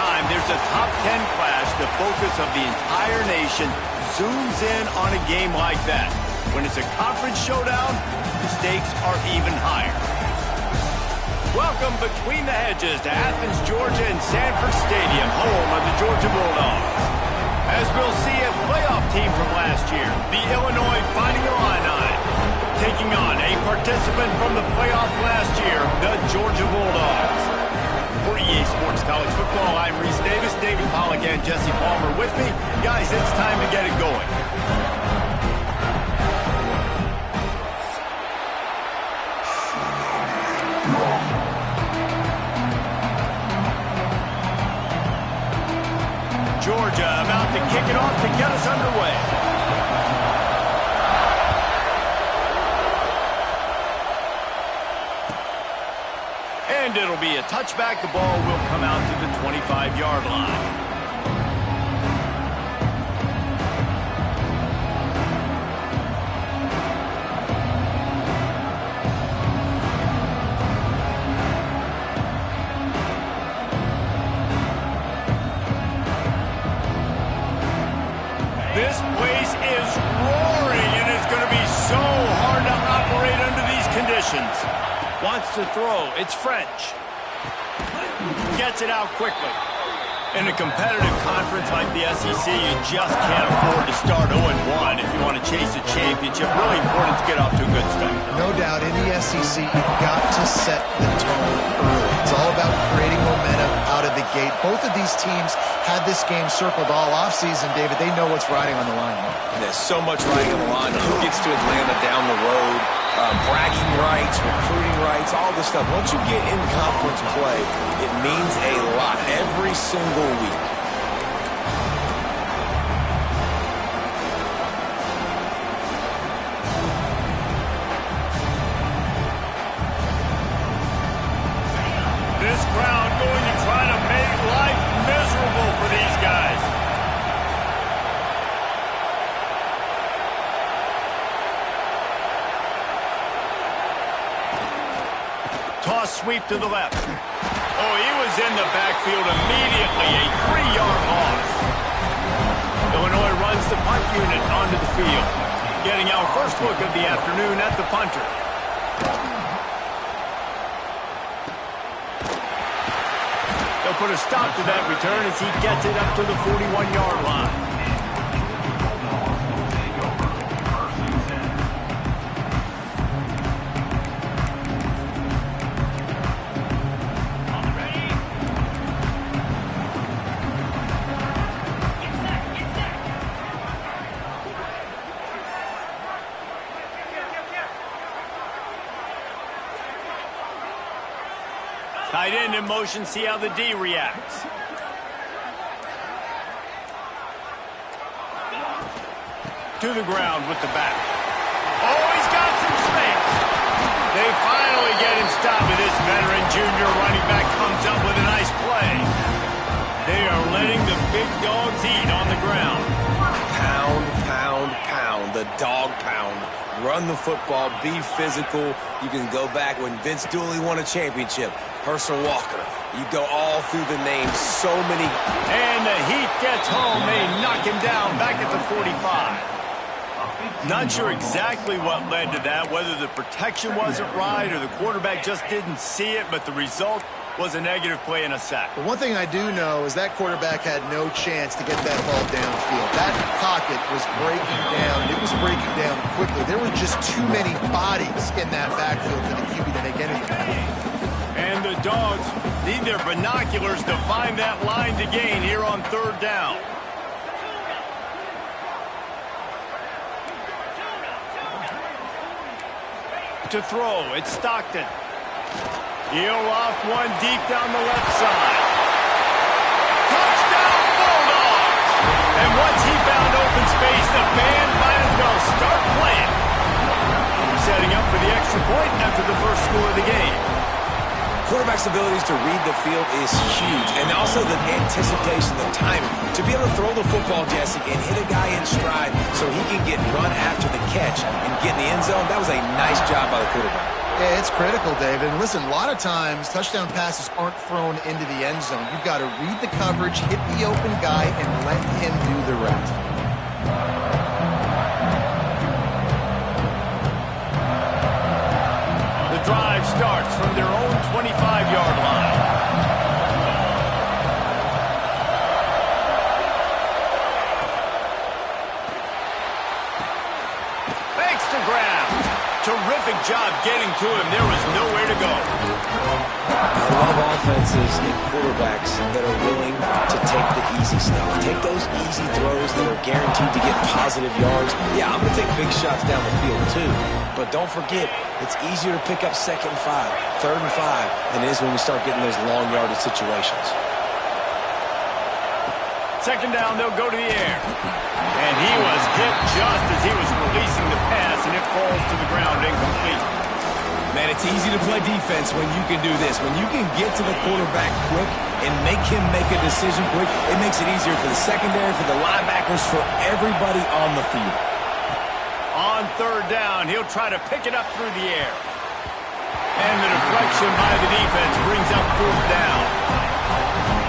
time there's a top 10 clash, the focus of the entire nation zooms in on a game like that. When it's a conference showdown, the stakes are even higher. Welcome between the hedges to Athens, Georgia and Sanford Stadium, home of the Georgia Bulldogs. As we'll see, a playoff team from last year, the Illinois Fighting Illini, taking on a participant from the playoff last year, the Georgia Bulldogs. For EA Sports College Football, I'm Reese Davis, David Pollack and Jesse Palmer with me. Guys, it's time to get it going. Georgia about to kick it off to get us underway. And it'll be a touchback. The ball will come out to the 25-yard line. This place is roaring, and it's going to be so hard to operate under these conditions. Wants to throw. It's French. Gets it out quickly. In a competitive conference like the SEC, you just can't afford to start 0-1 if you want to chase a championship. Really important to get off to a good start. No doubt, in the SEC, you've got to set the tone early. It's all about creating momentum out of the gate. Both of these teams had this game circled all offseason, David. They know what's riding on the line. There's so much riding on the line. Who gets to Atlanta down the road? Bragging rights, recruiting rights, all this stuff. Once you get in conference play, it means a lot every single week. This crowd going to try to make life miserable for these guys. Toss sweep to the left. Oh, he was in the backfield immediately. A 3-yard loss. Illinois runs the punt unit onto the field. Getting our first look of the afternoon at the punter. They'll put a stop to that return as he gets it up to the 41-yard line. Tight end in motion, see how the D reacts. To the ground with the back. Oh, he's got some space. They finally get him stopped, and this veteran junior running back comes up with a nice play. They are letting the big dogs eat on the ground. Pound, pound, pound. The dog pound. Run the football, be physical. You can go back when Vince Dooley won a championship. Herschel Walker. You go all through the names. So many. And the heat gets home. They knock him down back at the 45. Not sure exactly what led to that, whether the protection wasn't right or the quarterback just didn't see it, but the result was a negative play and a sack. But one thing I do know is that quarterback had no chance to get that ball downfield. That pocket was breaking down. It was breaking down quickly. There were just too many bodies in that backfield for the QB to make anything. And the Dogs need their binoculars to find that line to gain here on third down. To throw, it's Stockton. He'll loft one deep down the left side. Touchdown Bulldogs! And once he found open space, the band might as well start playing. Setting up for the extra point after the first score of the game. Quarterback's abilities to read the field is huge, and also the anticipation, the timing. To be able to throw the football, Jesse, and hit a guy in stride so he can get run after the catch and get in the end zone, that was a nice job by the quarterback. Yeah, it's critical, David. And listen, a lot of times touchdown passes aren't thrown into the end zone. You've got to read the coverage, hit the open guy, and let him do the rest. The drive starts from their own 25-yard line. Makes the grab. Terrific job getting to him. There was nowhere to go. I love offenses and quarterbacks that are willing to take the easy stuff. Take those easy throws that are guaranteed to get positive yards. Yeah, I'm going to take big shots down the field too. But don't forget, it's easier to pick up 2nd and 5, 3rd and 5 than it is when we start getting those long yardage situations. 2nd down, they'll go to the air. And he was hit just as he was releasing the pass, and it falls to the ground incomplete. Man, it's easy to play defense when you can do this. When you can get to the quarterback quick and make him make a decision quick, it makes it easier for the secondary, for the linebackers, for everybody on the field. On 3rd down, he'll try to pick it up through the air. And the deflection by the defense brings up 4th down.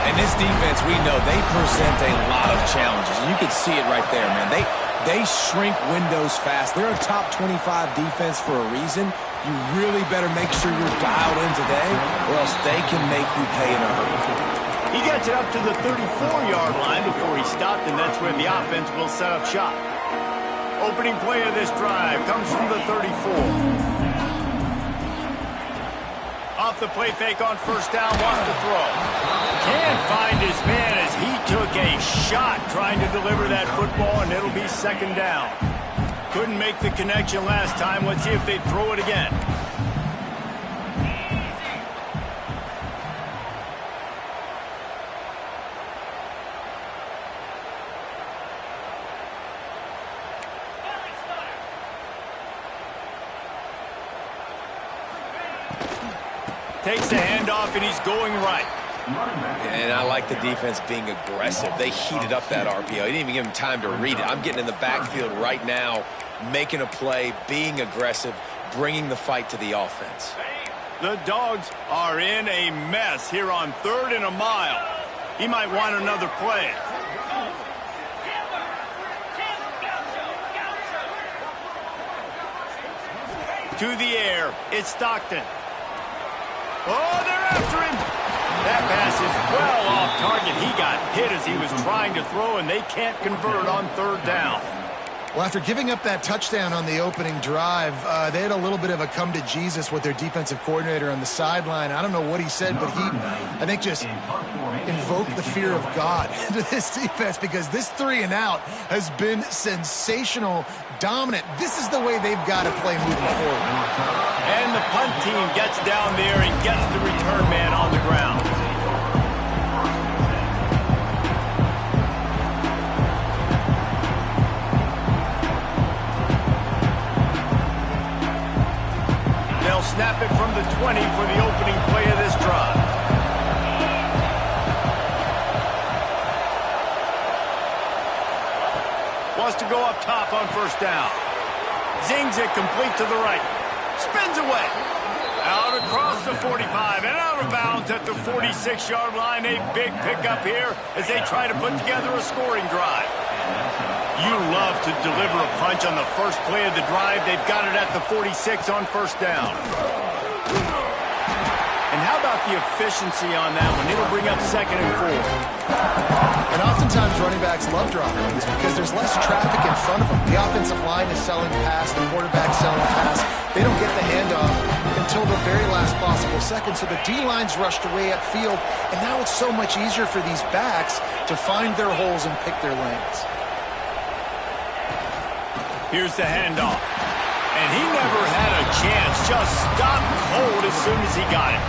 And this defense, we know, they present a lot of challenges. And you can see it right there, man. They shrink windows fast. They're a top 25 defense for a reason. You really better make sure you're dialed in today, or else they can make you pay in a hurry. He gets it up to the 34-yard line before he stopped, and that's where the offense will set up shop. Opening play of this drive comes from the 34. Off the play fake on 1st down, wants to throw. Can't find his man as he took a shot trying to deliver that football, and it'll be 2nd down. Couldn't make the connection last time. Let's see if they throw it again. Takes the handoff, and he's going right. And I like the defense being aggressive. They heated up that RPO. He didn't even give him time to read it. I'm getting in the backfield right now, making a play, being aggressive, bringing the fight to the offense. The Dogs are in a mess here on 3rd and a mile. He might want another play. To the air, it's Stockton. Oh, they're after him. That pass is well off target. He got hit as he was trying to throw, and they can't convert on 3rd down. Well, after giving up that touchdown on the opening drive, they had a little bit of a come to Jesus with their defensive coordinator on the sideline. I don't know what he said, but he, I think, just invoked the fear of God into this defense, because this 3-and-out has been sensational, dominant. This is the way they've got to play moving forward. And the punt team gets down there and gets the return man on the ground. They'll snap it from the 20 for the opening play of this drive. Wants to go up top on 1st down. Zings it complete to the right. Spins away. Out across the 45 and out of bounds at the 46-yard line. A big pickup here as they try to put together a scoring drive. You love to deliver a punch on the first play of the drive. They've got it at the 46 on 1st down. And how about the efficiency on that one? It'll bring up 2nd and 4. And oftentimes running backs love dropping these because there's less traffic in front of them. The offensive line is selling pass, the quarterback's selling pass. They don't get the handoff until the very last possible second. So the D-line's rushed away upfield, and now it's so much easier for these backs to find their holes and pick their lanes. Here's the handoff. And he never had a chance. Just stopped cold as soon as he got it.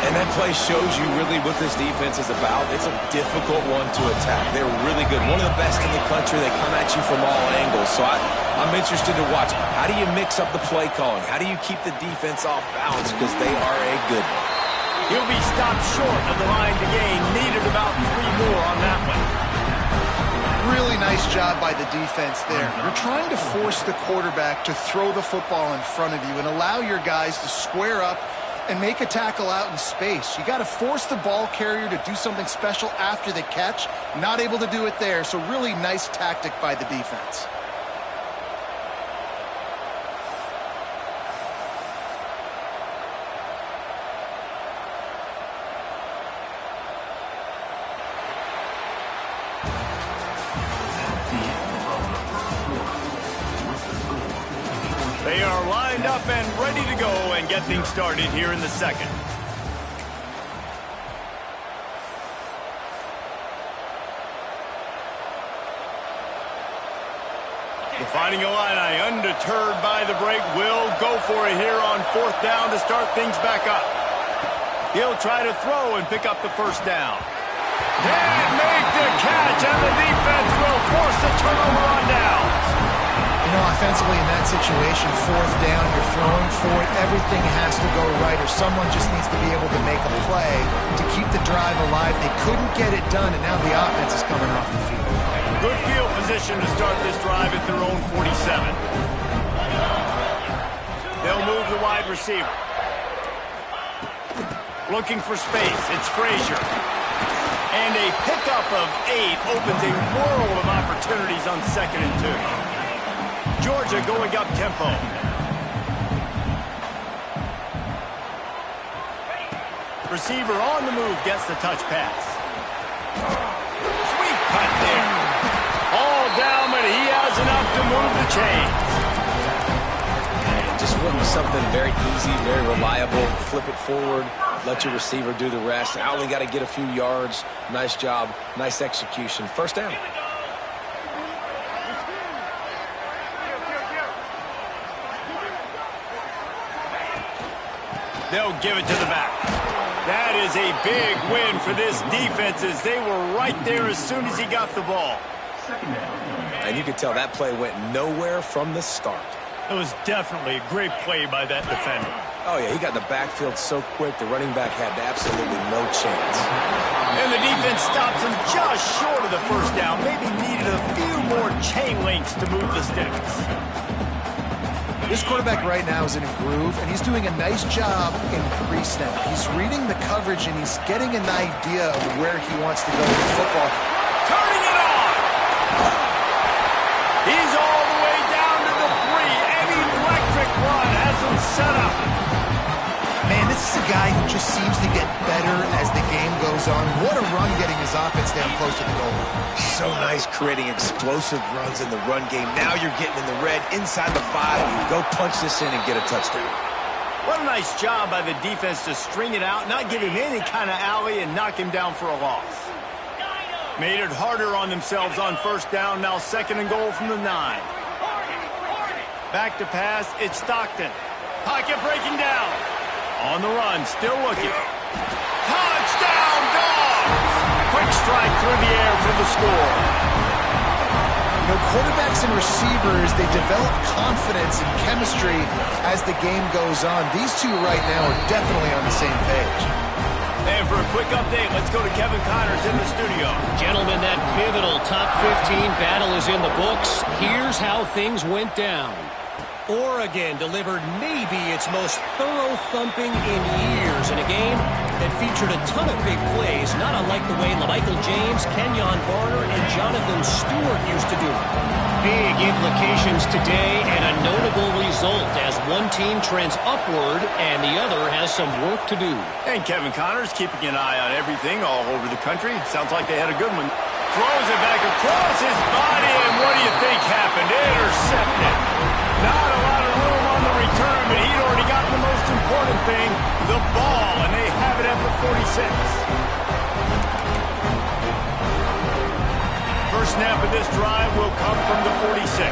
And that play shows you really what this defense is about. It's a difficult one to attack. They're really good. One of the best in the country. They come at you from all angles. So I'm interested to watch. How do you mix up the play calling? How do you keep the defense off balance? Because they are a good one. He'll be stopped short of the line to gain. Needed about 3 more on that one. Really nice job by the defense there. You're trying to force the quarterback to throw the football in front of you and allow your guys to square up and make a tackle out in space. You got to force the ball carrier to do something special after the catch. Not able to do it there, so really nice tactic by the defense. They are lined up and ready to go and get things started here in the second. The Fighting Illini, undeterred by the break, will go for it here on 4th down to start things back up. He'll try to throw and pick up the first down. Can't make the catch, and the defense will force a turnover on downs. You know, offensively in that situation, 4th down, you're throwing for it, everything has to go right, or someone just needs to be able to make a play to keep the drive alive. They couldn't get it done, and now the offense is coming off the field. Good field position to start this drive at their own 47. They'll move the wide receiver. Looking for space, it's Frazier. And a pickup of 8 opens a world of opportunities on 2nd and 2. Georgia going up tempo. Receiver on the move gets the touch pass. Sweet cut there. All down, but he has enough to move the chains. And just went with something very easy, very reliable. Flip it forward, let your receiver do the rest. I only got to get a few yards. Nice job, nice execution. First down. They'll give it to the back. That is a big win for this defense as they were right there as soon as he got the ball. And you could tell that play went nowhere from the start. It was definitely a great play by that defender. Oh, yeah, he got the backfield so quick, the running back had absolutely no chance. And the defense stops him just short of the first down. Maybe needed a few more chain links to move the sticks. This quarterback right now is in a groove, and he's doing a nice job in pre-snap. He's reading the coverage, and he's getting an idea of where he wants to go with the football. Turning it on! He's all the way down to the 3. An electric run has him set up. Man, this is a guy who just seems to get better as the game goes on. What a run getting his offense down close to the goal. So nice creating explosive runs in the run game. Now you're getting in the red inside the 5. Go punch this in and get a touchdown. What a nice job by the defense to string it out, not give him any kind of alley, and knock him down for a loss. Made it harder on themselves on first down, now 2nd and goal from the 9. Back to pass, it's Stockton. Pocket breaking down. On the run, still looking. Touchdown, Dogs! Quick strike through the air for the score. You know, quarterbacks and receivers, they develop confidence and chemistry as the game goes on. These two right now are definitely on the same page. And for a quick update, let's go to Kevin Connors in the studio. Gentlemen, that pivotal top 15 battle is in the books. Here's how things went down. Oregon delivered maybe its most thorough thumping in years in a game that featured a ton of big plays, not unlike the way LaMichael James, Kenyon Barner, and Jonathan Stewart used to do it. Big implications today and a notable result as one team trends upward and the other has some work to do. And Kevin Connors keeping an eye on everything all over the country. Sounds like they had a good one. Throws it back across his body, and what do you think happened? Intercepted. Not a lot of room on the return, but he'd already gotten the most important thing, the ball, and they have it at the 46. First snap of this drive will come from the 46.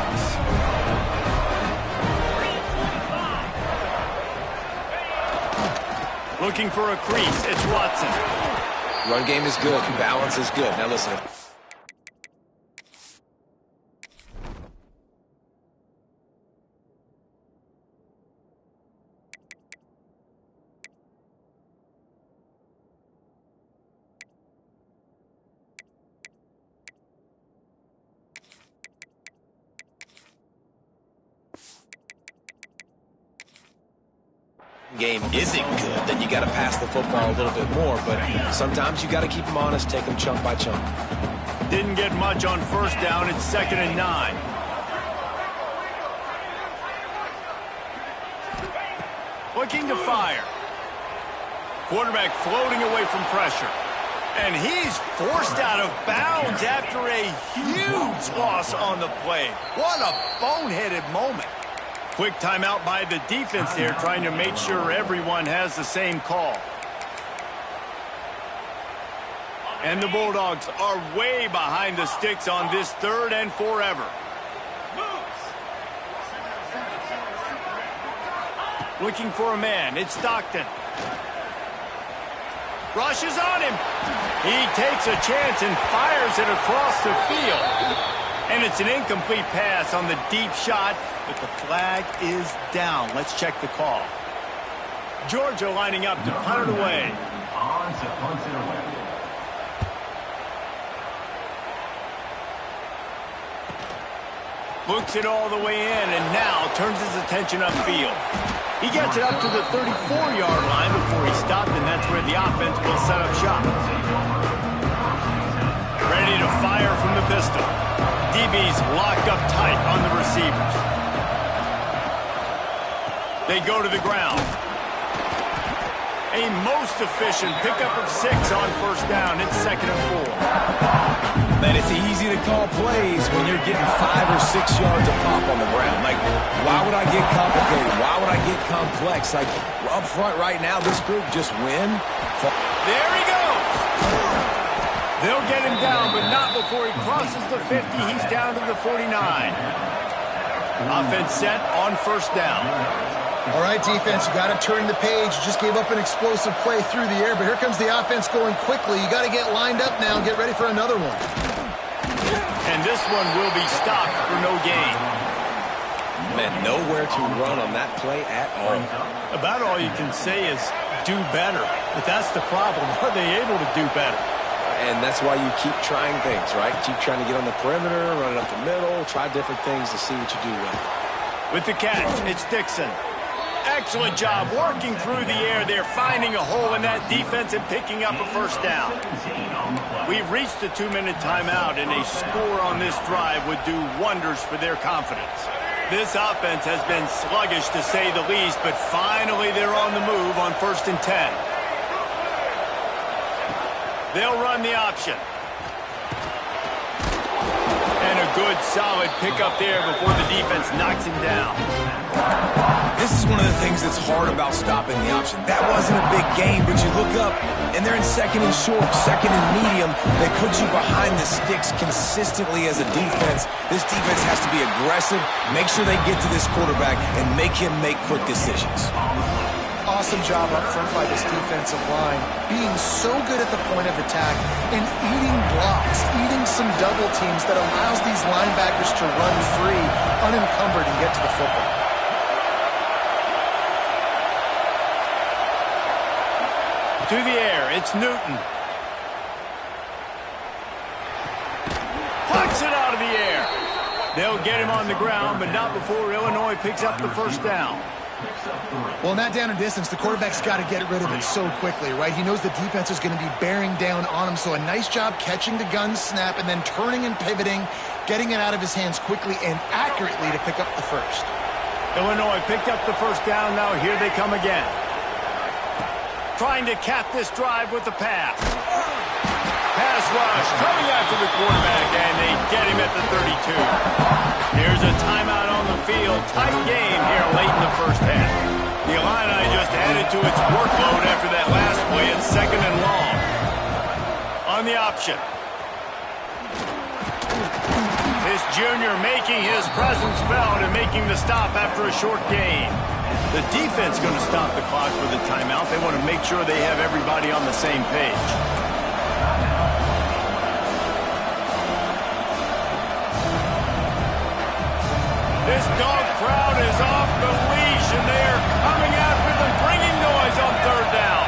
Looking for a crease, it's Watson. Run game is good, balance is good. Now listen. game isn't good, then you got to pass the football a little bit more. But sometimes you got to keep them honest, take them chunk by chunk. Didn't get much on first down. It's 2nd and 9. Looking to fire. Quarterback floating away from pressure. And he's forced out of bounds after a huge loss on the play. What a boneheaded moment. Quick timeout by the defense there, trying to make sure everyone has the same call. And the Bulldogs are way behind the sticks on this 3rd and forever. Looking for a man. It's Stockton. Rushes on him. He takes a chance and fires it across the field. And it's an incomplete pass on the deep shot, but the flag is down. Let's check the call. Georgia lining up to punt it away. On to punt it away. Looks it all the way in and now turns his attention upfield. He gets it up to the 34-yard line before he stopped, and that's where the offense will set up shop. Ready to fire from the pistol. DB's locked up tight on the receivers. They go to the ground. A most efficient pickup of 6 on first down. It's 2nd and 4. Man, it's easy to call plays when you're getting 5 or 6 yards of pop on the ground. Like, why would I get complicated? Why would I get complex? Like, up front right now, this group just win. There he goes. They'll get him down, but not before he crosses the 50. He's down to the 49. Offense set on first down. All right, defense, you got to turn the page. You just gave up an explosive play through the air, but here comes the offense going quickly. You got to get lined up now and get ready for another one. And this one will be stopped for no gain. Man, nowhere to run on that play at all. About all you can say is do better. But that's the problem. Are they able to do better? And that's why you keep trying things, right? Keep trying to get on the perimeter, run it up the middle, try different things to see what you do well. With the catch, it's Dixon. Excellent job working through the air there, finding a hole in that defense and picking up a first down. We've reached the 2-minute timeout, and a score on this drive would do wonders for their confidence. This offense has been sluggish to say the least, but finally they're on the move on 1st and 10. They'll run the option. And a good, solid pickup there before the defense knocks him down. This is one of the things that's hard about stopping the option. That wasn't a big gain, but you look up, and they're in 2nd and short, 2nd and medium. They put you behind the sticks consistently as a defense. This defense has to be aggressive, make sure they get to this quarterback, and make him make quick decisions. Awesome job up front by this defensive line, being so good at the point of attack and eating blocks, eating some double teams that allows these linebackers to run free, unencumbered, and get to the football. To the air, it's Newton. Plucks it out of the air. They'll get him on the ground, but not before Illinois picks up the first down. Well, in that down and distance, the quarterback's got to get rid of it so quickly, right? He knows the defense is going to be bearing down on him, so a nice job catching the gun snap and then turning and pivoting, getting it out of his hands quickly and accurately to pick up the first. Illinois picked up the first down. Now here they come again. Trying to cap this drive with the pass. Pass rush coming after the quarterback, and they get him at the 32. Here's a timeout on the field. Tight game here late in the first half. The Illini just added to its workload after that last play. It's 2nd and long. On the option. This junior making his presence felt and making the stop after a short gain. The defense going to stop the clock for the timeout. They want to make sure they have everybody on the same page. This dog crowd is off the leash, and they are coming after them, bringing noise on 3rd down.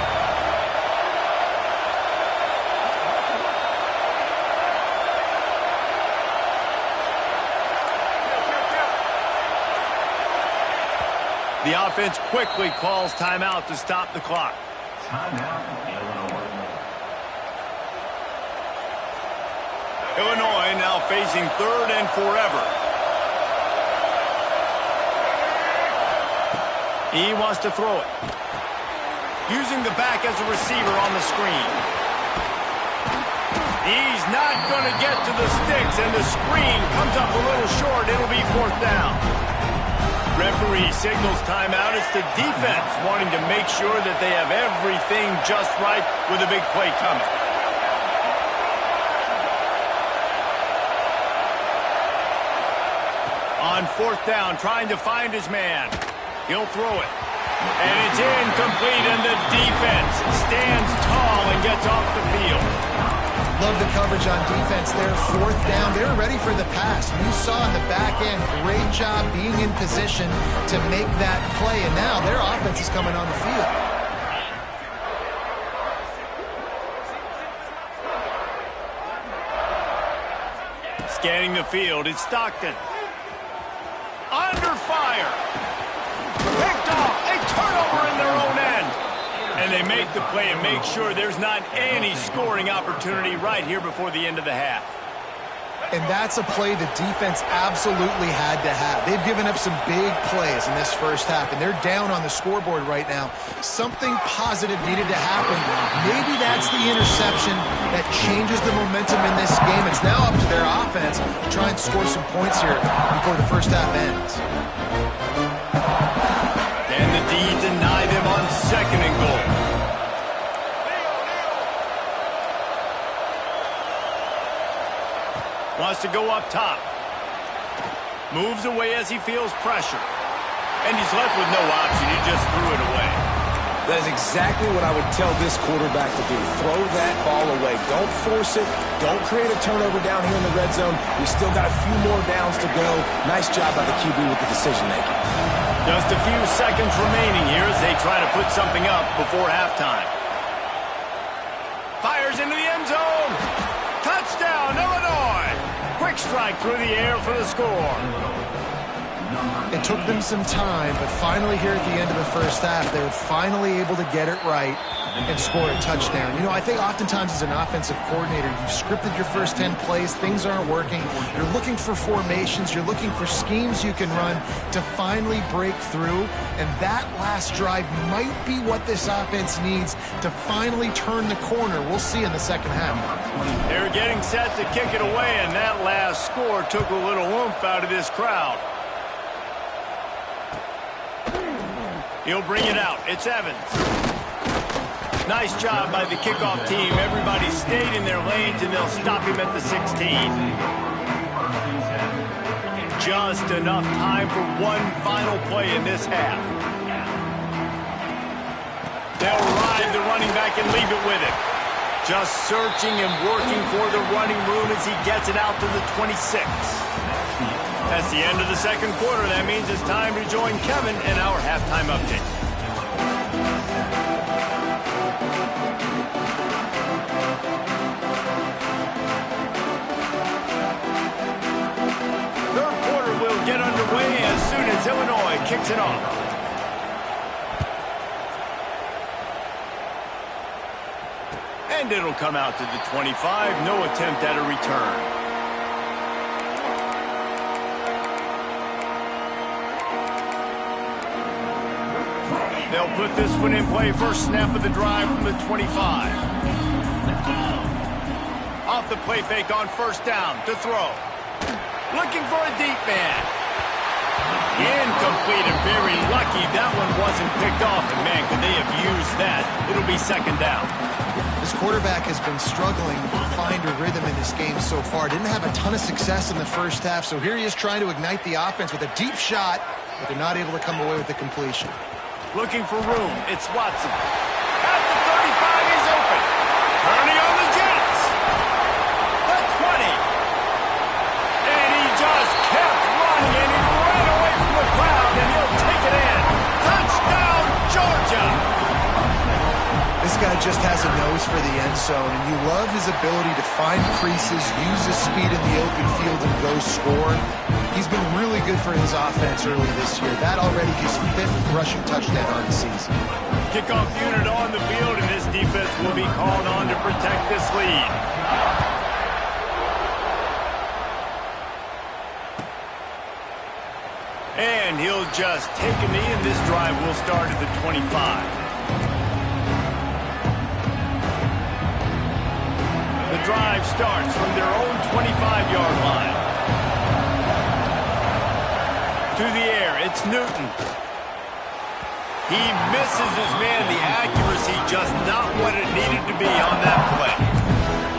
The offense quickly calls timeout to stop the clock. Timeout, Illinois. Illinois now facing third and forever. He wants to throw it. Using the back as a receiver on the screen. He's not going to get to the sticks, and the screen comes up a little short. It'll be fourth down. Referee signals timeout. It's the defense wanting to make sure that they have everything just right with a big play coming. On fourth down, trying to find his man. He'll throw it. And it's incomplete, and the defense stands tall and gets off the field. Love the coverage on defense there. Fourth down. They were ready for the pass. You saw in the back end, great job being in position to make that play. And now their offense is coming on the field. Scanning the field, it's Stockton. Under fire. Picked off. A turnover in their own end. And they make the play and make sure there's not any scoring opportunity right here before the end of the half. And that's a play the defense absolutely had to have. They've given up some big plays in this first half, and they're down on the scoreboard right now. Something positive needed to happen. Maybe that's the interception that changes the momentum in this game. It's now up to their offense to try and score some points here before the first half ends. And the D deny them on second and goal. Wants to go up top. Moves away as he feels pressure. And he's left with no option. He just threw it away. That is exactly what I would tell this quarterback to do. Throw that ball away. Don't force it. Don't create a turnover down here in the red zone. We still got a few more downs to go. Nice job by the QB with the decision-making. Just a few seconds remaining here as they try to put something up before halftime. Fires into the end zone. Touchdown, Illinois. Quick strike through the air for the score. It took them some time, but finally here at the end of the first half, they were finally able to get it right and score a touchdown. You know, I think oftentimes as an offensive coordinator, you've scripted your first 10 plays, things aren't working. You're looking for formations, you're looking for schemes you can run to finally break through, and that last drive might be what this offense needs to finally turn the corner. We'll see in the second half. They're getting set to kick it away, and that last score took a little oomph out of this crowd. He'll bring it out. It's Evans. Nice job by the kickoff team. Everybody stayed in their lanes, and they'll stop him at the 16. Just enough time for one final play in this half. They'll ride the running back and leave it with him. Just searching and working for the running room as he gets it out to the 26. That's the end of the second quarter. That means it's time to join Kevin in our halftime update. Third quarter will get underway as soon as Illinois kicks it off. And it'll come out to the 25. No attempt at a return. They'll put this one in play. First snap of the drive from the 25. Off the play fake on first down to throw. Looking for a deep man. Incomplete and very lucky that one wasn't picked off. And man, could they have used that. It'll be second down. This quarterback has been struggling to find a rhythm in this game so far. Didn't have a ton of success in the first half. So here he is trying to ignite the offense with a deep shot, but they're not able to come away with the completion. Looking for room. It's Watson. At the 35, he's open. Turning on the Jets. The 20. And he just kept running, and he ran away from the crowd, and he'll take it in. Touchdown, Georgia. This guy just has a nose for the end zone, and you love his ability to find creases, use his speed in the open field, and go score. He's been really really good for his offense early this year. That already his 5th rushing touchdown on the season. Kickoff unit on the field, and this defense will be called on to protect this lead. And he'll just take a knee, and this drive will start at the 25. The drive starts from their own 25-yard line. To the air, it's Newton. He misses his man. The accuracy just not what it needed to be on that play.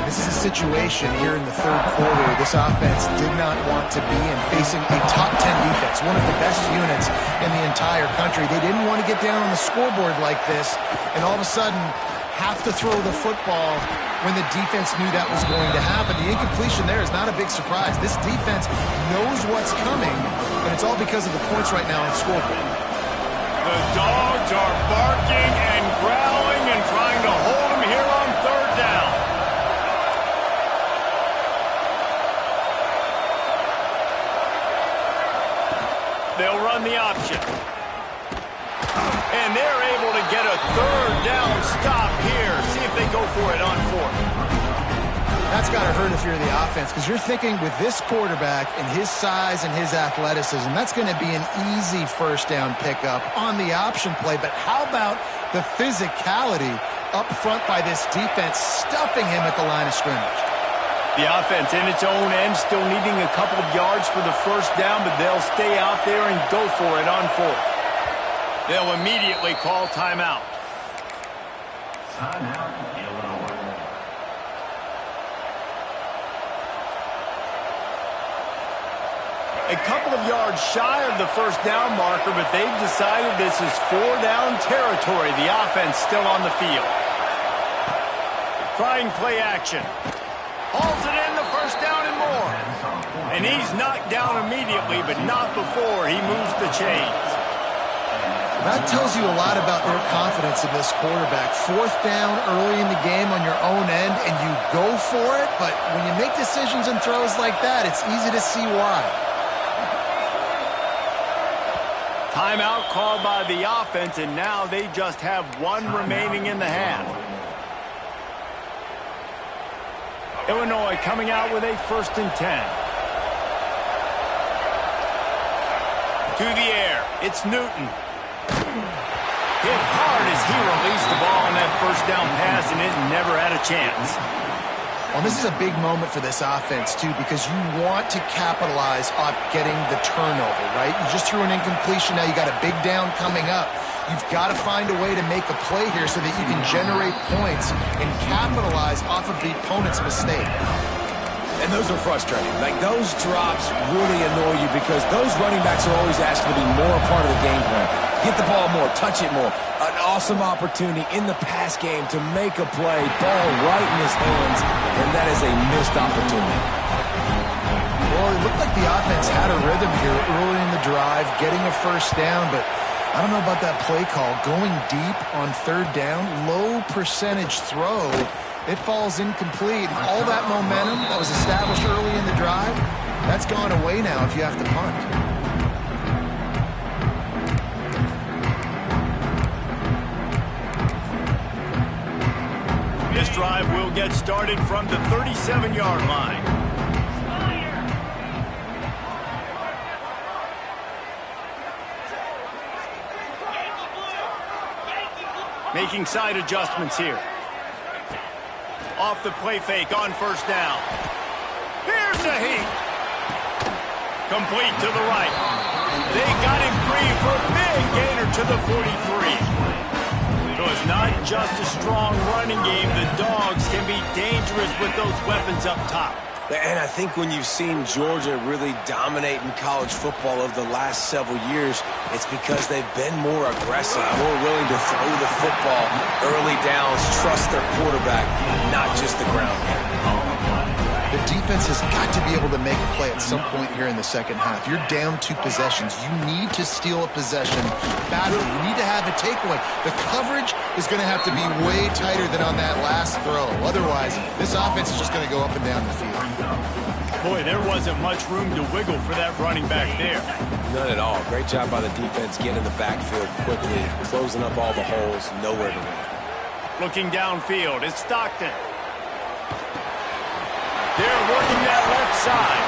This is a situation here in the 3rd quarter this offense did not want to be in, facing a top 10 defense, one of the best units in the entire country. They didn't want to get down on the scoreboard like this, and all of a sudden have to throw the football when the defense knew that was going to happen. The incompletion there is not a big surprise. This defense knows what's coming, and it's all because of the points right now on the scoreboard. The Dogs are barking and growling and trying to hold him here on 3rd down. They'll run the option. And they're able to get a 3rd down stop here. See if they go for it on 4th. That's got to hurt if you're the offense, because you're thinking with this quarterback and his size and his athleticism, that's going to be an easy 1st down pickup on the option play. But how about the physicality up front by this defense, stuffing him at the line of scrimmage? The offense in its own end, still needing a couple of yards for the 1st down, but they'll stay out there and go for it on 4th. They'll immediately call timeout. Timeout, Illinois. A couple of yards shy of the 1st down marker, but they've decided this is 4-down territory. The offense still on the field. Trying play action. Hauls it in the 1st down and more. And he's knocked down immediately, but not before he moves the chains. That tells you a lot about their confidence in this quarterback. 4th down early in the game on your own end, and you go for it, but when you make decisions and throws like that, it's easy to see why. Timeout called by the offense, and now they just have 1 remaining in the half. Illinois coming out with a 1st and 10. To the air, it's Newton. Hit hard as he released the ball on that 1st down pass, and it never had a chance. Well, this is a big moment for this offense, too, because you want to capitalize off getting the turnover, right? You just threw an incompletion. Now you got a big down coming up. You've got to find a way to make a play here so that you can generate points and capitalize off of the opponent's mistake. And those are frustrating. Like, those drops really annoy you because those running backs are always asked to be more a part of the game plan. Get the ball more, touch it more. An awesome opportunity in the pass game to make a play, ball right in his hands, and that is a missed opportunity. Well, it looked like the offense had a rhythm here early in the drive, getting a 1st down, but I don't know about that play call. Going deep on 3rd down, low percentage throw. It falls incomplete. All that momentum that was established early in the drive, that's gone away now if you have to punt. This drive will get started from the 37-yard line. Making side adjustments here. Off the play fake on 1st down. Here's a heat. Complete to the right. They got him free for a big gainer to the 43. So it's not just a strong running game. The Dogs can be dangerous with those weapons up top. And I think when you've seen Georgia really dominate in college football over the last several years, it's because they've been more aggressive, more willing to throw the football early downs, trust their quarterback, not just the ground game. The defense has got to be able to make a play at some point here in the 2nd half. You're down 2 possessions. You need to steal a possession badly. You need to have a takeaway. The coverage is going to have to be way tighter than on that last throw. Otherwise, this offense is just going to go up and down the field. Boy, there wasn't much room to wiggle for that running back there. None at all. Great job by the defense getting in the backfield quickly, closing up all the holes, nowhere to run. Looking downfield, it's Stockton. They're working that left side.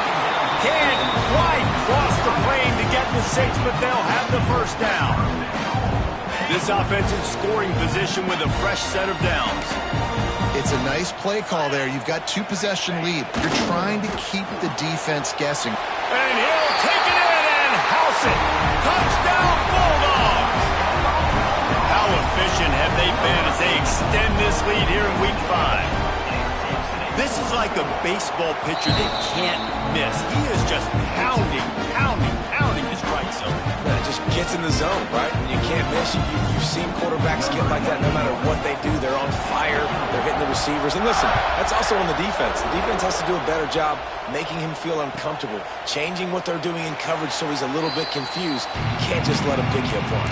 Can't quite cross the plane to get the 6, but they'll have the first down. This offensive scoring position with a fresh set of downs. It's a nice play call there. You've got 2-possession lead. You're trying to keep the defense guessing. And he'll take it in and house it. Touchdown, Bulldogs! How efficient have they been as they extend this lead here in Week 5? This is like a baseball pitcher they can't miss. He is just pounding the strike zone. Yeah, it just gets in the zone, right? You can't miss. You've seen quarterbacks get like that no matter what they do. They're on fire. They're hitting the receivers. And listen, that's also on the defense. The defense has to do a better job making him feel uncomfortable, changing what they're doing in coverage so he's a little bit confused. You can't just let him pick you apart.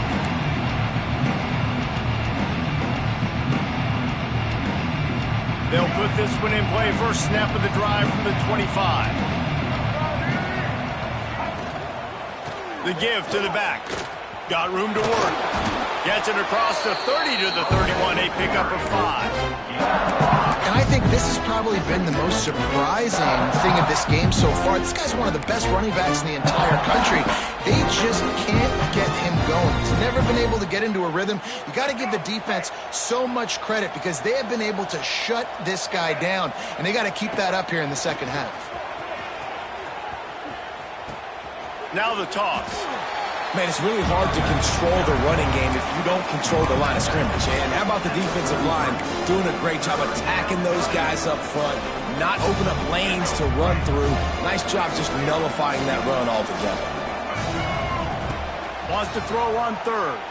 They'll put this one in play. First snap of the drive from the 25. The give to the back. Got room to work. Gets it across the 30 to the 31. A pickup of 5. And I think this has probably been the most surprising thing of this game so far. This guy's one of the best running backs in the entire country. They just can't get him going. He's never been able to get into a rhythm. You got to give the defense so much credit because they have been able to shut this guy down, and they got to keep that up here in the second half. Now the toss. Man, it's really hard to control the running game if you don't control the line of scrimmage. And how about the defensive line doing a great job attacking those guys up front, not open up lanes to run through. Nice job just nullifying that run altogether. Wants to throw on third.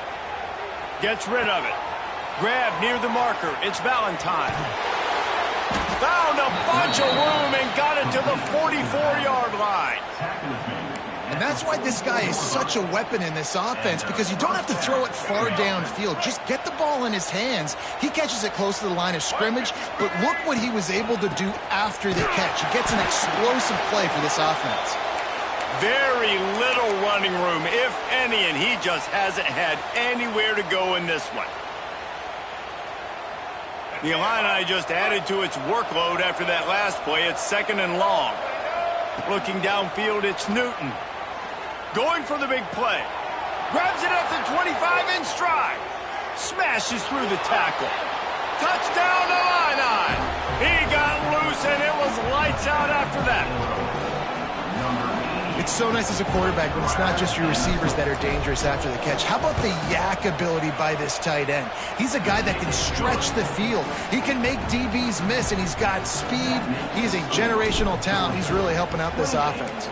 Gets rid of it. Grab near the marker. It's Valentine. Found a bunch of room and got it to the 44-yard line. And that's why this guy is such a weapon in this offense, because you don't have to throw it far downfield. Just get the ball in his hands. He catches it close to the line of scrimmage, but look what he was able to do after the catch. He gets an explosive play for this offense. Very little running room, if any, and he just hasn't had anywhere to go in this one. The Illini just added to its workload after that last play. It's 2nd and long. Looking downfield, it's Newton. Going for the big play. Grabs it at the 25 in stride. Smashes through the tackle. Touchdown Illini. He got loose and it was lights out after that. It's so nice as a quarterback when it's not just your receivers that are dangerous after the catch. How about the yak ability by this tight end? He's a guy that can stretch the field. He can make DBs miss, and he's got speed. He's a generational talent. He's really helping out this offense.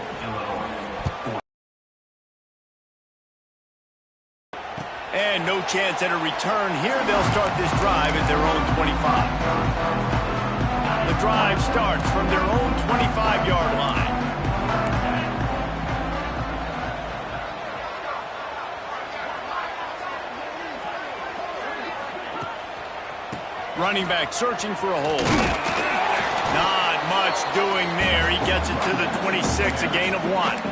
And no chance at a return here. They'll start this drive at their own 25. The drive starts from their own 25-yard line. Running back searching for a hole. Not much doing there. He gets it to the 26, a gain of 1.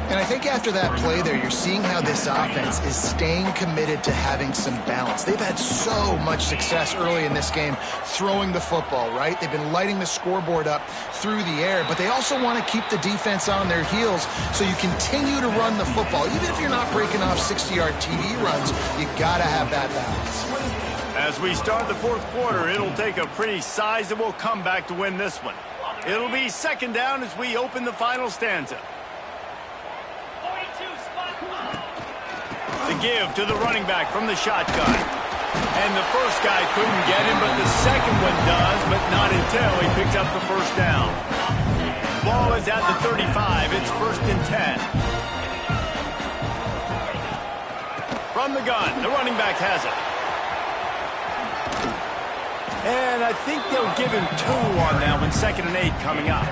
And I think after that play there, you're seeing how this offense is staying committed to having some balance. They've had so much success early in this game throwing the football, right? They've been lighting the scoreboard up through the air, but they also want to keep the defense on their heels so you continue to run the football. Even if you're not breaking off 60-yard TD runs, you got to have that balance. As we start the fourth quarter, it'll take a pretty sizable comeback to win this one. It'll be 2nd down as we open the final stanza. The give to the running back from the shotgun. And the first guy couldn't get him, but the second one does, but not until he picks up the first down. Ball is at the 35. It's 1st and 10. From the gun, the running back has it. And I think they'll give him 2 on that one. 2nd and 8 coming up.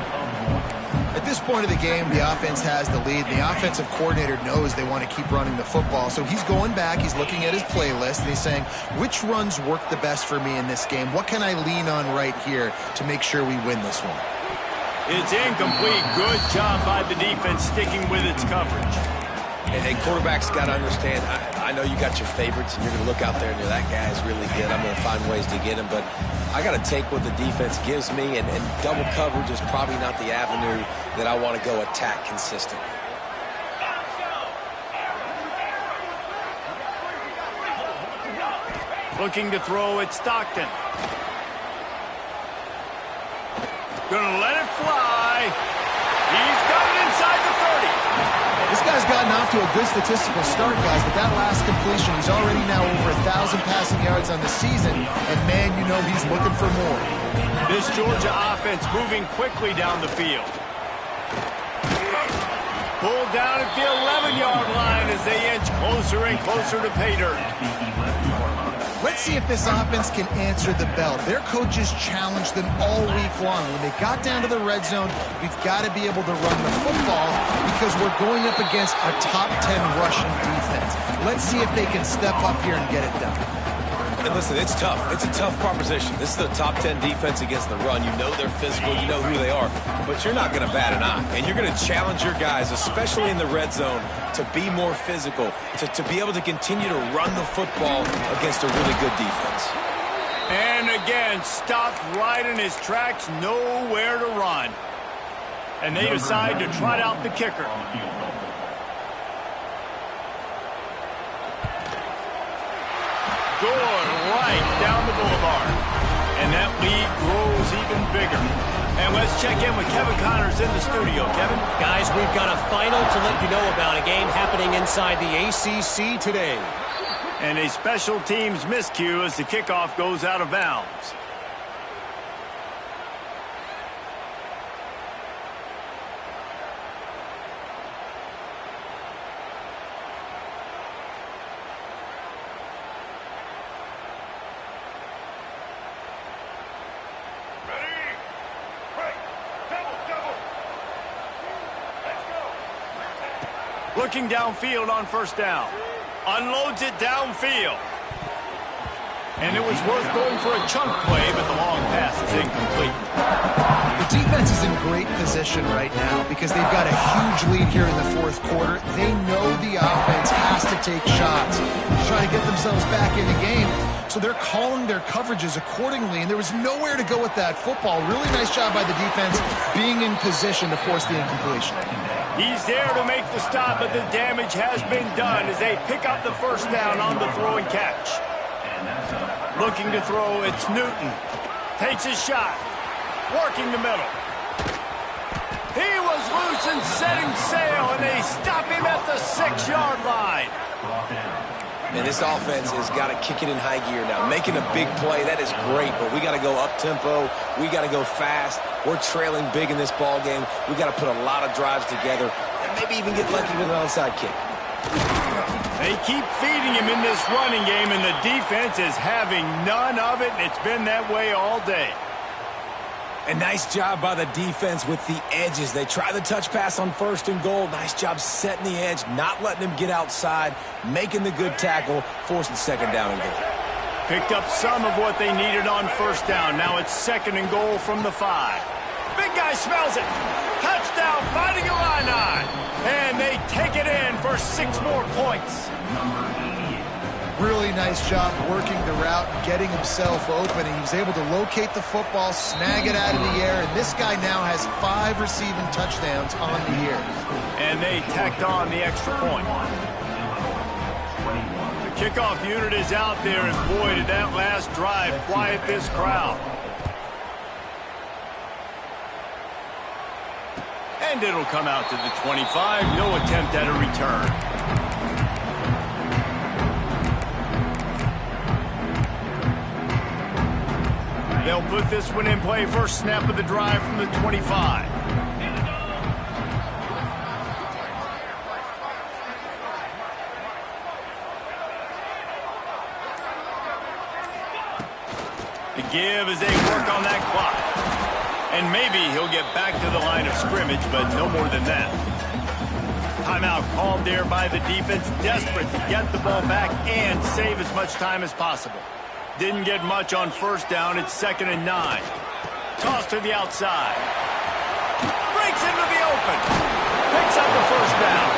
At this point of the game, the offense has the lead. The offensive coordinator knows they want to keep running the football. So he's going back, he's looking at his playlist, and he's saying, which runs work the best for me in this game? What can I lean on right here to make sure we win this one? It's incomplete. Good job by the defense sticking with its coverage. And quarterbacks got to understand, I know you got your favorites, and you're going to look out there and you're, that guy's really good. I'm going to find ways to get him, but I got to take what the defense gives me, and double coverage is probably not the avenue that I want to go attack consistently. Looking to throw at Stockton. Gonna let it fly. He's got it inside the 30. This guy's gotten off to a good statistical start, guys, but that last completion, he's already now over 1,000 passing yards on the season, and man, you know he's looking for more. This Georgia offense moving quickly down the field. Pulled down at the 11-yard line as they inch closer and closer to pay dirt. Let's see if this offense can answer the bell. Their coaches challenged them all week long. When they got down to the red zone, we've got to be able to run the football because we're going up against a top 10 rushing defense. Let's see if they can step up here and get it done. And listen, it's tough. It's a tough proposition. This is the top 10 defense against the run. You know they're physical. You know who they are. But you're not going to bat an eye. And you're going to challenge your guys, especially in the red zone, to be more physical, to be able to continue to run the football against a really good defense. And again, stopped right in his tracks, nowhere to run. And they decide to trot out the kicker. Going right down the boulevard. And that lead grows even bigger. And let's check in with Kevin Connors in the studio. Kevin? Guys, we've got a final to let you know about, a game happening inside the ACC today. And a special teams miscue as the kickoff goes out of bounds. Looking downfield on first down. Unloads it downfield. And it was worth going for a chunk play, but the long pass is incomplete. The defense is in great position right now because they've got a huge lead here in the fourth quarter. They know the offense has to take shots to try to get themselves back in the game. So they're calling their coverages accordingly, and there was nowhere to go with that football. Really nice job by the defense being in position to force the incompletion. He's there to make the stop, but the damage has been done as they pick up the first down on the throw and catch. Looking to throw, it's Newton. Takes a shot. Working the middle. He was loose and setting sail, and they stop him at the 6-yard line. And this offense has got to kick it in high gear now. Making a big play, that is great, but we got to go up-tempo. We got to go fast. We're trailing big in this ball game. We got to put a lot of drives together and maybe even get lucky with an onside kick. They keep feeding him in this running game, and the defense is having none of it, and it's been that way all day. A nice job by the defense with the edges. They try the touch pass on first and goal. Nice job setting the edge, not letting him get outside, making the good tackle, forcing second down and goal. Picked up some of what they needed on first down. Now it's second and goal from the 5. Big guy smells it. Touchdown, Fighting Illini. And they take it in for 6 more points. Really nice job working the route and getting himself open. He was able to locate the football, snag it out of the air, and this guy now has 5 receiving touchdowns on the year. And they tacked on the extra point. The kickoff unit is out there, and boy, did that last drive quiet this crowd. And it'll come out to the 25. No attempt at a return. They'll put this one in play. First snap of the drive from the 25. The give as they work on that clock. And maybe he'll get back to the line of scrimmage, but no more than that. Timeout called there by the defense, desperate to get the ball back and save as much time as possible. Didn't get much on first down. It's 2nd and 9. Toss to the outside. breaks into the open. Picks up the first down.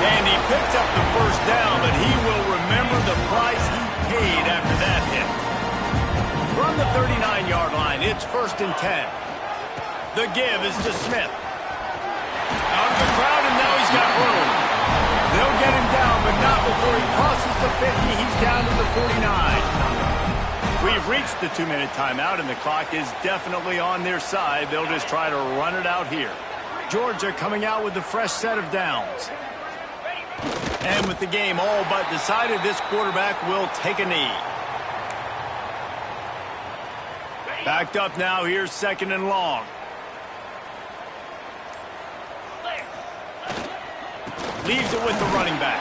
And he picks up the first down, but he will remember the price he paid after that hit. From the 39-yard line, it's 1st and 10. The give is to Smith. Out of the crowd, and now he's got room. They'll get him down, but not before he crosses the 50. He's down to the 49. We've reached the 2-minute timeout, and the clock is definitely on their side. They'll just try to run it out here. Georgia coming out with a fresh set of downs. And with the game all but decided, this quarterback will take a knee. Backed up now, here's 2nd and long. Leaves it with the running back.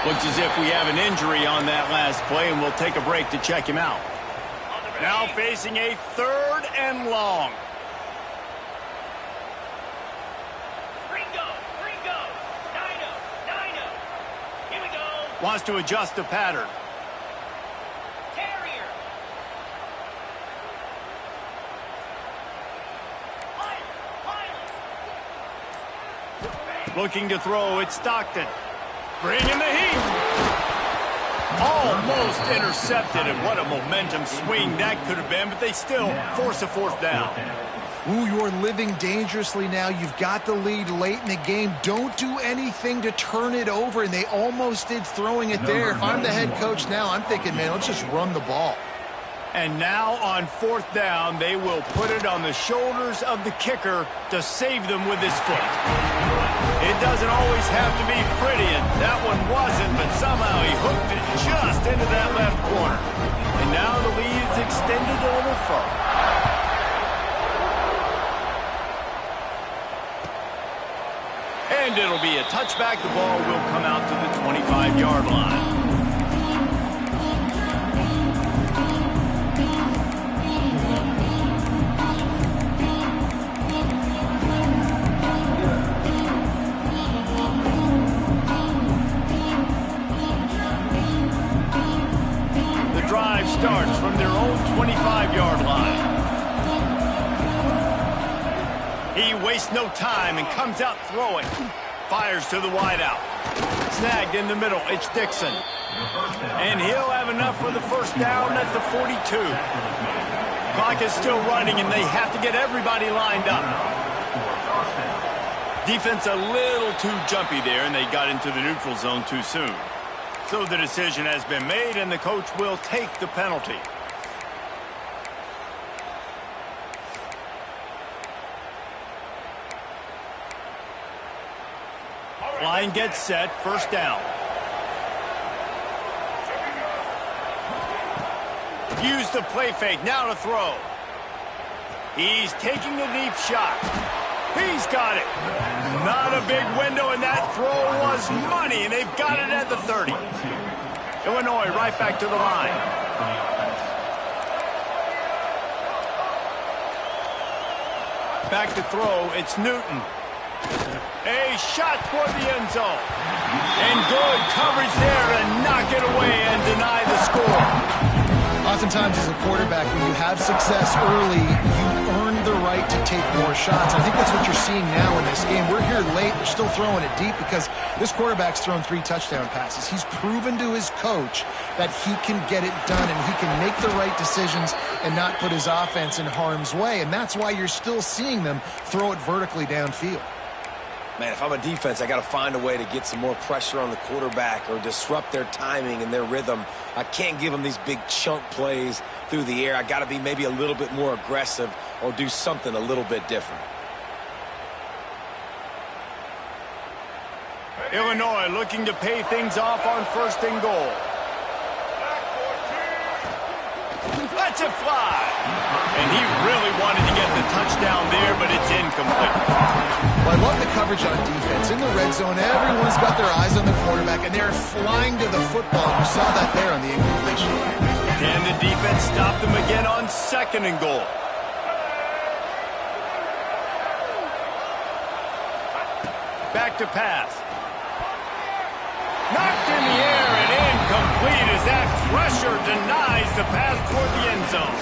Looks as if we have an injury on that last play, and we'll take a break to check him out. Now facing a 3rd and long. Wants to adjust the pattern. Terrier. Looking to throw, it's Stockton. Bringing the heat. Almost intercepted, and what a momentum swing that could have been, but they still force a 4th down. Ooh, you're living dangerously now. You've got the lead late in the game. Don't do anything to turn it over, and they almost did throwing it there. If I'm the head coach now, I'm thinking, man, let's just run the ball. And now on 4th down, they will put it on the shoulders of the kicker to save them with his foot. It doesn't always have to be pretty, and that one wasn't, but somehow he hooked it just into that left corner. And now the lead is extended a little further. And it'll be a touchback. The ball will come out to the 25-yard line. The drive starts from their own 25-yard line. He wastes no time and comes out throwing. Fires to the wideout. Snagged in the middle. It's Dixon. And he'll have enough for the 1st down at the 42. Clock is still running, and they have to get everybody lined up. Defense a little too jumpy there, and they got into the neutral zone too soon. So the decision has been made, and the coach will take the penalty. Line gets set, 1st down. Use the play fake, now to throw. He's taking a deep shot. He's got it. Not a big window, and that throw was money, and they've got it at the 30. Illinois right back to the line. Back to throw, it's Newton. A shot toward the end zone. And good coverage there to knock it away and deny the score. Oftentimes as a quarterback, when you have success early, you earn the right to take more shots. I think that's what you're seeing now in this game. We're here late. They're still throwing it deep because this quarterback's thrown 3 touchdown passes. He's proven to his coach that he can get it done and he can make the right decisions and not put his offense in harm's way. And that's why you're still seeing them throw it vertically downfield. Man, if I'm a defense, I got to find a way to get some more pressure on the quarterback or disrupt their timing and their rhythm. I can't give them these big chunk plays through the air. I got to be maybe a little bit more aggressive or do something a little bit different. Illinois looking to pay things off on 1st and goal. Lets it fly. And he really wanted to get the touchdown there, but it's incomplete. Well, I love the coverage on defense. In the red zone, everyone's got their eyes on the quarterback, and they're flying to the football. You saw that there on the incompletion. Can the defense stop them again on 2nd and goal? Back to pass. Knocked in the air and incomplete as that pressure denies the pass toward the end zone.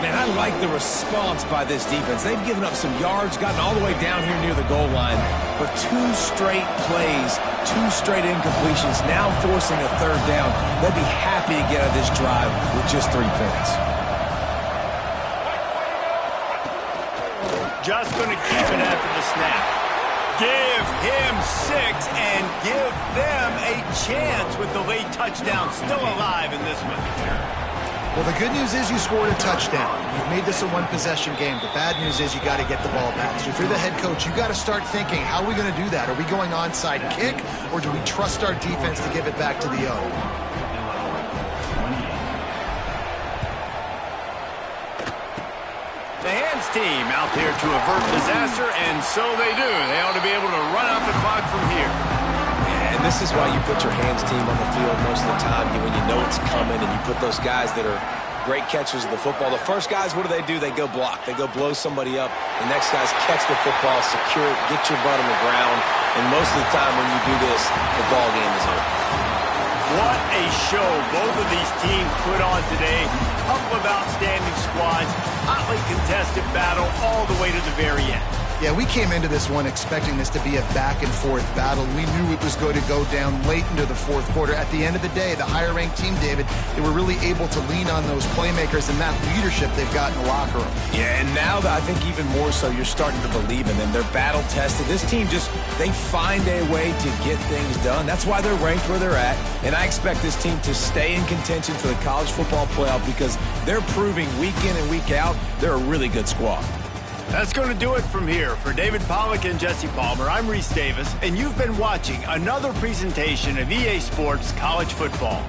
Man, I like the response by this defense. They've given up some yards, gotten all the way down here near the goal line. But 2 straight plays, 2 straight incompletions, now forcing a 3rd down. They'll be happy to get out of this drive with just 3 points. Just going to keep it after the snap. Give him 6 and give them a chance with the late touchdown still alive in this one. Well, the good news is you scored a touchdown. You've made this a one-possession game. The bad news is you got to get the ball back. So if you're the head coach, you got to start thinking, how are we going to do that? Are we going onside kick, or do we trust our defense to give it back to the O? The hands team out there to avert disaster, and so they do. They ought to be able to run out the clock from here. And this is why you put your hands team on the field most of the time, when you know it's coming, and you put those guys that are great catchers of the football. The first guys, what do? They go block. They go blow somebody up. The next guys catch the football, secure it, get your butt on the ground. And most of the time when you do this, the ball game is over. What a show both of these teams put on today. Couple of outstanding squads, hotly contested battle all the way to the very end. Yeah, we came into this one expecting this to be a back-and-forth battle. We knew it was going to go down late into the 4th quarter. At the end of the day, the higher-ranked team, David, they were really able to lean on those playmakers and that leadership they've got in the locker room. Yeah, and now I think even more so, you're starting to believe in them. They're battle-tested. This team they find a way to get things done. That's why they're ranked where they're at. And I expect this team to stay in contention for the college football playoff because they're proving week in and week out they're a really good squad. That's going to do it from here. For David Pollack and Jesse Palmer, I'm Reese Davis, and you've been watching another presentation of EA Sports College Football.